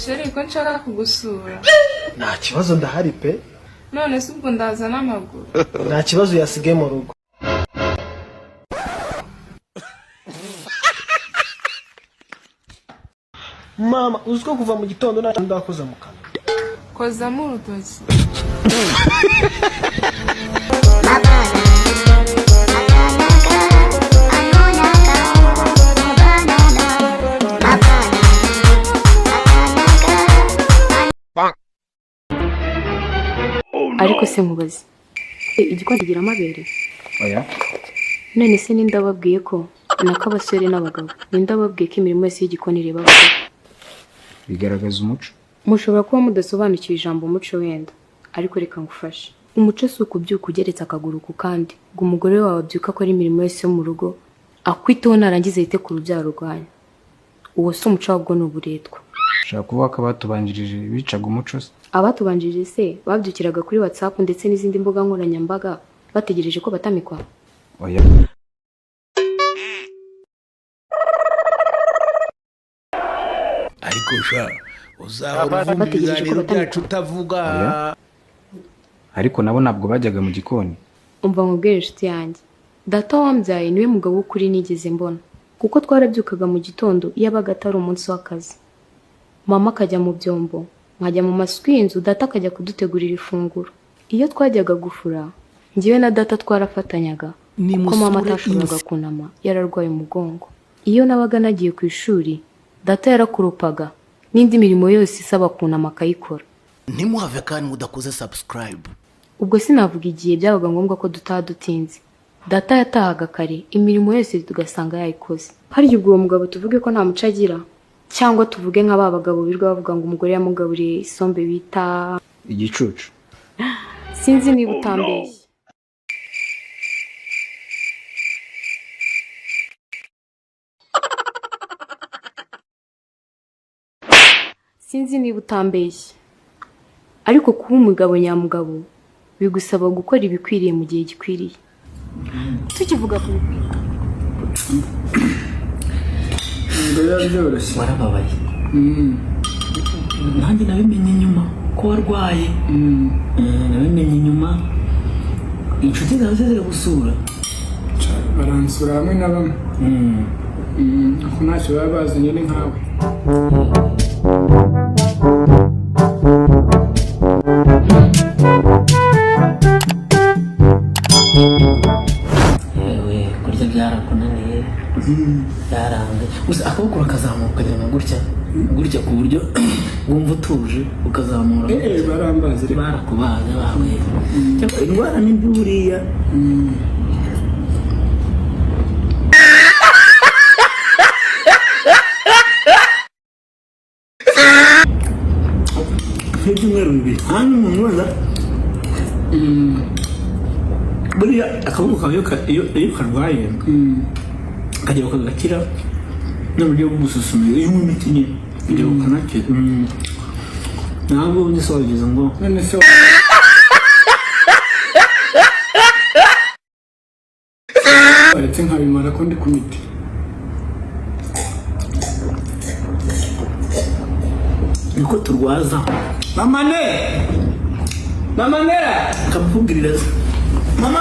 Sheri ko nshaka kugusura. Nta kibazo ndahari pe. None se ubwo ndaza n'amaguru. Nta kibazo yasigaye mu rugo. Mama, uziko kuva mu gitondo nta ndakoza mu kanwa. Koza mu rutoki. Ariko se mubaze igikoni gira amabere oya none se nindababwiye ko nako abasore n'abagabo nindababwiye ko imirimo yose y'igikoni ireba abagabo bigaragaza umuco mushobora kuba mudasobanukiwe ijambo umuco wenda ariko reka ngufashe umuco si ukubyuka ugeretse akaguru ku kandi ngo umugore wawe abyuka akora imirimo yose yo mu rugo akwiteho narangiza yite ku rubyaro rwanyu uwo si umuco wabwo ni uburetwa ushaka kuvuga ko abatubanjirije bicaga umuco se abatubanjirije se babyukiraga kuri WhatsApp ndetse n'izindi mbuga nkoranyambaga bategereje ko batamikwa oya ariko sha uzahora uvuga ibiganiro byacu utavuga ariko nabo ntabwo bajyaga mu gikoni umva nkubwire inshuti yanjye data wambyaye niwe mugabo w'ukuri nigeze mbona kuko twarabyukaga mu gitondo iyo abaga atari umunsi w'akazi mama akajya mu byombo nkajya mu masuku y'inzu data akajya kudutegurira ifunguro iyo twajyaga gufura njyewe na data twarafatanyaga ko mama atashoboraga kunama yararwaye umugongo iyo nabaga nagiye ku ishuri data yarakurupaga n'indi mirimo yose isaba kunama akayikora ntimuhave kandi mudakoze subscribe ubwo sinavuga igihe byabaga ngombwa ko dutaha dutinze data yatahaga kare imirimo yose tugasanga yayikoze harya ubwo uwo mugabo tuvuge ko nta muco agira cyangwa tuvuge nk'aba bagabo birwa bavuga ngo umugore yamugaburiye isombe bita igicucu sinzi niba utambeshye sinzi niba utambeshye ariko kuba umugabo nyamugabo bigusaba gukora ibikwiriye mu gihe gikwiriye tukivuga ku bikwiriye warababaye nanjye nabimenye nyuma ko warwaye nabimenye nyuma inshuti zawe ziragusura baransura hamwe na bamwe ako ntacyo baba bazanye ni nkawe yewe kurya byarakunaniye byaranze gusa akaboko urakazamuka ukagenda gutya ku buryo wumva utuje ukazamura barambaze barakubaze bawe indwara ni buriya nk'ibyumweru bibiri hanyuma umuntu wenda buriya akaboko kawe iyo karwaye kajya ukagakira n'uburyo bwo gusuzumira iyo unywa imiti nyine kujya ukanakira ntabwo ubundi se wabigize ngo none se waretse nkabimara ko ndi ku miti niko turwaza mama ne akamubwirira mama